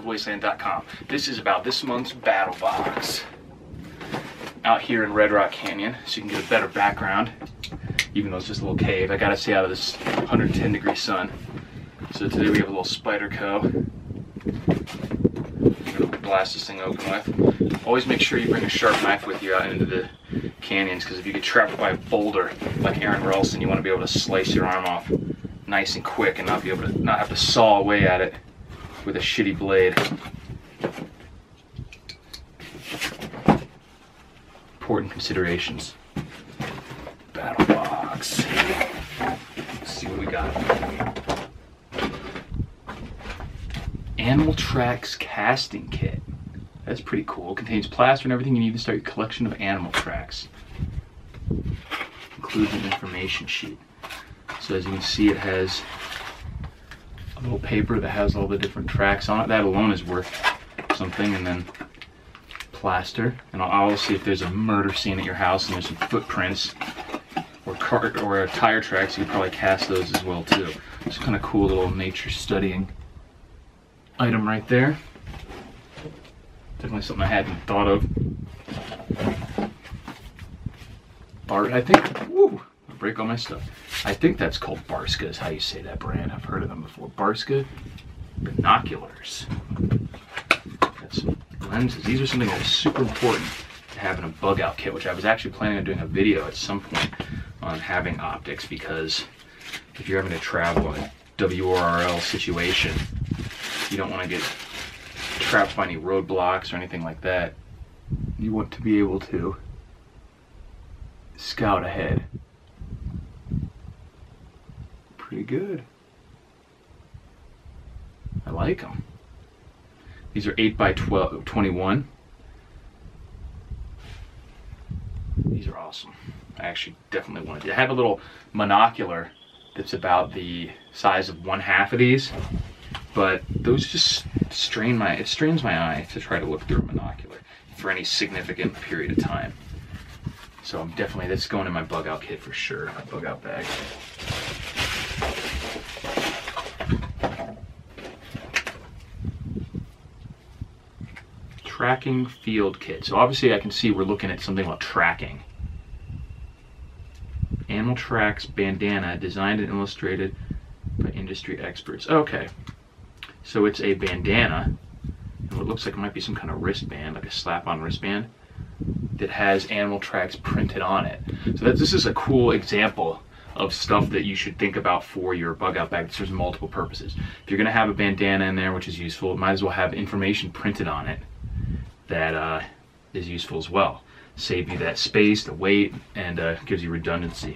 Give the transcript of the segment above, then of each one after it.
Wasteland.com. This is about this month's Battlbox. Out here in Red Rock Canyon, so you can get a better background, even though it's just a little cave. I gotta stay out of this 110-degree sun. So today we have a little spider co. I'm gonna blast this thing open with. Always make sure you bring a sharp knife with you out into the canyons, because if you get trapped by a boulder like Aaron Ralston, you want to be able to slice your arm off nice and quick and not have to saw away at it with a shitty blade. Important considerations. Battlbox. Let's see what we got. Animal Tracks casting kit. That's pretty cool. It contains plaster and everything you need to start your collection of animal tracks. Includes an information sheet. So as you can see, it has a little paper that has all the different tracks on it. That alone is worth something. And then plaster. And I'll see if there's a murder scene at your house and there's some footprints or tire tracks. You could probably cast those as well too. It's kind of cool little nature studying item right there. Definitely something I hadn't thought of. I think, woo, I'll break all my stuff. I think that's called Barska is how you say that brand. I've heard of them before. Barska Binoculars. Got some lenses. These are something that is super important to have in a bug out kit, which I was actually planning on doing a video at some point on having optics, because if you're having to travel in a WRL situation, you don't want to get trapped by any roadblocks or anything like that. You want to be able to scout ahead. Pretty good. I like them. These are 8 by 21. These are awesome. I actually definitely wanted to. I have a little monocular that's about the size of 1/2 of these. But those just strains my eye to try to look through a monocular for any significant period of time. So I'm definitely, that's going in my bug out kit for sure, my bug out bag. Tracking field kit. So obviously I can see we're looking at something about tracking. Animal Tracks bandana, designed and illustrated by industry experts. Okay. So it's a bandana, and what looks like it might be some kind of wristband, like a slap-on wristband, that has Animal Tracks printed on it. So this is a cool example of stuff that you should think about for your bug out bag that serves multiple purposes. If you're going to have a bandana in there, which is useful, it might as well have information printed on it that is useful as well. Save you that space, the weight, and gives you redundancy.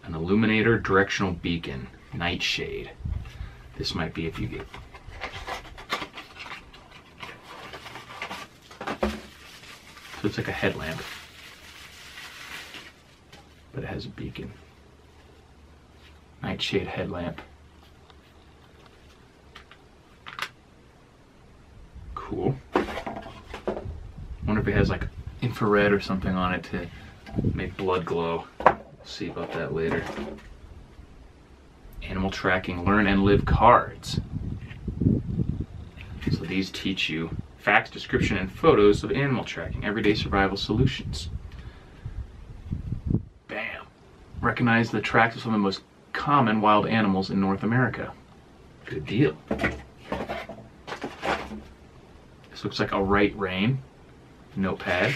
An illuminator directional beacon. Nightshade. This might be if you get. So it's like a headlamp, but it has a beacon. Nightshade headlamp. Cool. Wonder if it has like infrared or something on it to make blood glow. We'll see about that later. Animal tracking, learn and live cards. So these teach you facts, description, and photos of animal tracking, everyday survival solutions. Bam. Recognize the tracks of some of the most common wild animals in North America. Good deal. This looks like a Right Rein notepad.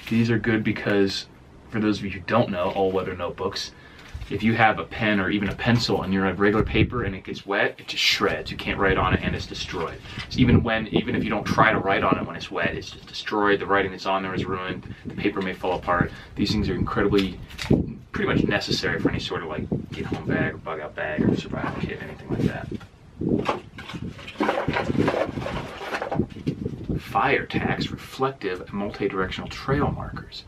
These are good because, for those of you who don't know, all-weather notebooks, if you have a pen or even a pencil and you're on regular paper and it gets wet, it just shreds. You can't write on it and it's destroyed. So even if you don't try to write on it when it's wet, it's just destroyed. The writing that's on there is ruined. The paper may fall apart. These things are incredibly, pretty much necessary for any sort of like get home bag or bug out bag or survival kit, anything like that. Fire tags, reflective and multi-directional trail markers.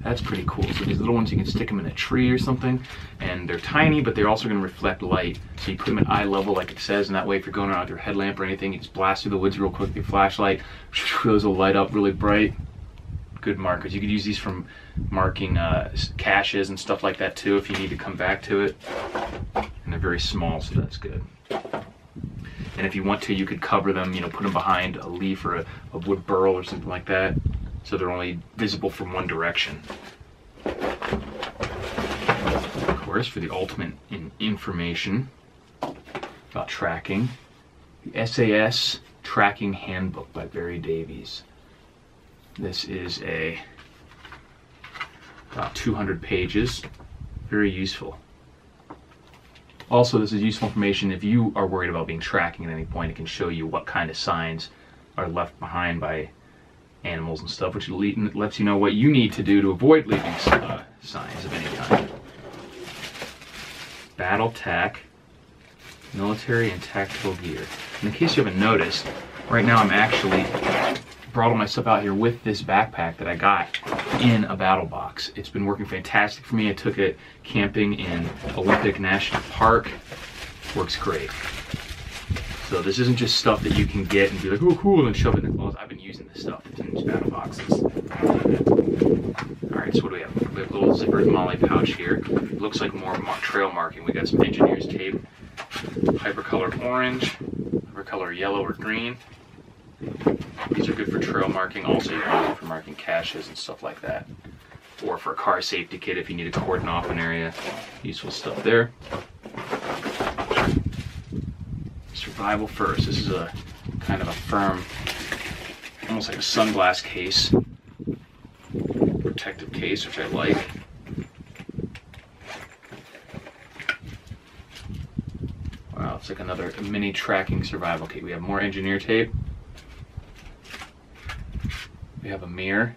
That's pretty cool. So these little ones, you can stick them in a tree or something, and they're tiny, but they're also going to reflect light. So you put them at eye level like it says, and that way if you're going around with your headlamp or anything, you just blast through the woods real quick with your flashlight. Those will light up really bright. good markers. You could use these from marking caches and stuff like that too if you need to come back to it. And they're very small, so that's good. And if you want to, you could cover them, you know, put them behind a leaf or a wood burl or something like that, so they're only visible from one direction. Of course, for the ultimate in information about tracking, the SAS Tracking Handbook by Barry Davies. This is about 200 pages, very useful. Also, this is useful information if you are worried about being tracking at any point. It can show you what kind of signs are left behind by animals and stuff, which lets you know what you need to do to avoid leaving signs of any kind. Battle Tack, military and tactical gear. And in case you haven't noticed, right now I'm actually brought all my stuff out here with this backpack that I got in a Battlebox. It's been working fantastic for me. I took it camping in Olympic National Park. Works great. So this isn't just stuff that you can get and be like, oh cool, and shove it in the clothes. I've been using this stuff that's in these Battleboxes. Alright, so what do we have? We have a little zippered Molly pouch here. It looks like more trail marking. We got some engineer's tape, hypercolor orange, hypercolor yellow or green. These are good for trail marking. Also, you can use it for marking caches and stuff like that. Or for a car safety kit if you need to cordon off an area. Useful stuff there. Survival first. This is a kind of a firm, almost like a sunglass case. Protective case, which I like. Wow, it's like another mini tracking survival kit. We have more engineer tape. We have a mirror,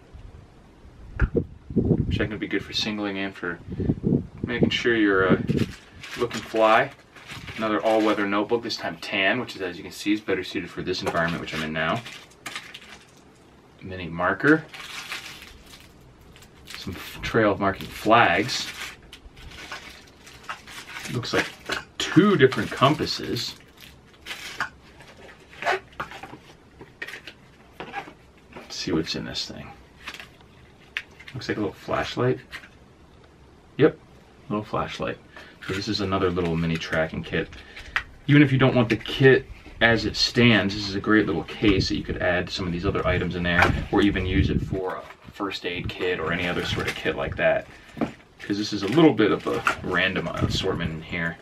which I think would be good for singling and for making sure you're looking fly. Another all-weather notebook, this time tan, which is, as you can see, is better suited for this environment, which I'm in now. A mini marker. Some trail marking flags. Looks like 2 different compasses. See what's in this thing. Looks like a little flashlight. Yep, little flashlight. So this is another little mini tracking kit. Even if you don't want the kit as it stands, this is a great little case that you could add some of these other items in there, or even use it for a first aid kit or any other sort of kit like that. Because this is a little bit of a random assortment in here.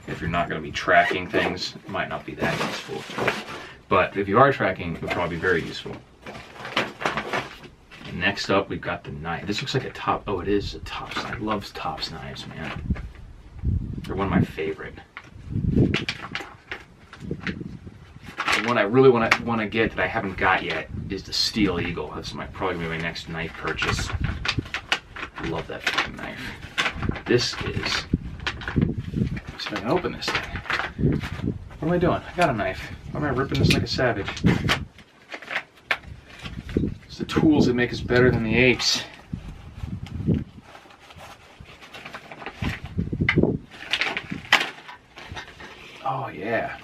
If you're not going to be tracking things, it might not be that useful. But if you are tracking, it would probably be very useful. Next up, we've got the knife. This looks like a top. Oh, it is a Tops. I love Tops knives, man. They're one of my favorite. The one I really want to get that I haven't got yet is the Steel Eagle. That's probably gonna be my next knife purchase. I love that fucking knife. This is. Let's see if I can open this thing. What am I doing? I got a knife. Why am I ripping this like a savage? It's the tools that make us better than the apes. Oh yeah.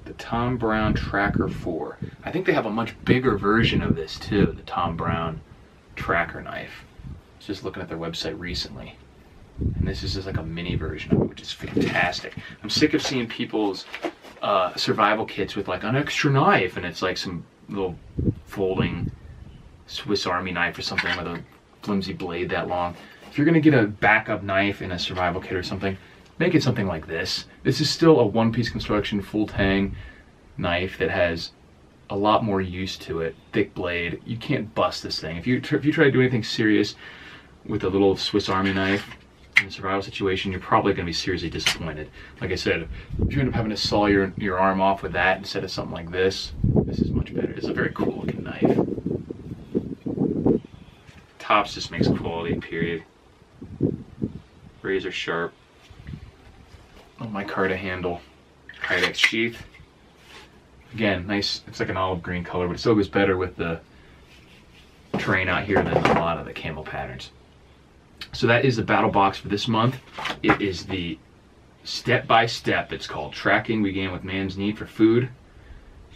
The Tom Brown Tracker 4. I think they have a much bigger version of this too, the Tom Brown Tracker knife. I was just looking at their website recently. And this is just like a mini version of it, which is fantastic. I'm sick of seeing people's survival kits with like an extra knife, and it's like some little folding Swiss Army knife or something with a flimsy blade that long. If you're gonna get a backup knife in a survival kit or something, make it something like this. This is still a one-piece construction, full tang knife that has a lot more use to it. Thick blade. You can't bust this thing. If you try to do anything serious with a little Swiss Army knife in a survival situation, you're probably going to be seriously disappointed. Like I said, if you end up having to saw your arm off with that instead of something like this, this is much better. It's a very cool looking knife. Tops just makes quality, period. Razor sharp. Oh, my Micarta handle. Kydex sheath. Again, nice. It's like an olive green color, but it still goes better with the terrain out here than a lot of the camo patterns. So that is the battle box for this month. It is the step-by-step, it's called Tracking Began with Man's Need for Food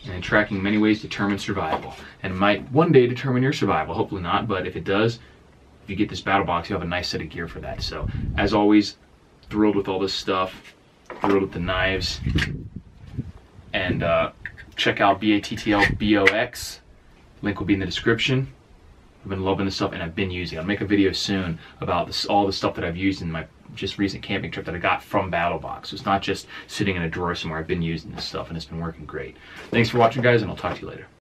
And tracking many ways determines survival. And it might one day determine your survival. Hopefully not, but if it does, if you get this Battlbox, you have a nice set of gear for that. So, as always, thrilled with all this stuff. Thrilled with the knives. And check out BATTLBOX. Link will be in the description. I've been loving this stuff, and I've been using it. I'll make a video soon about this, all the stuff that I've used in my just recent camping trip that I got from Battlbox. So it's not just sitting in a drawer somewhere. I've been using this stuff, and it's been working great. Thanks for watching, guys, and I'll talk to you later.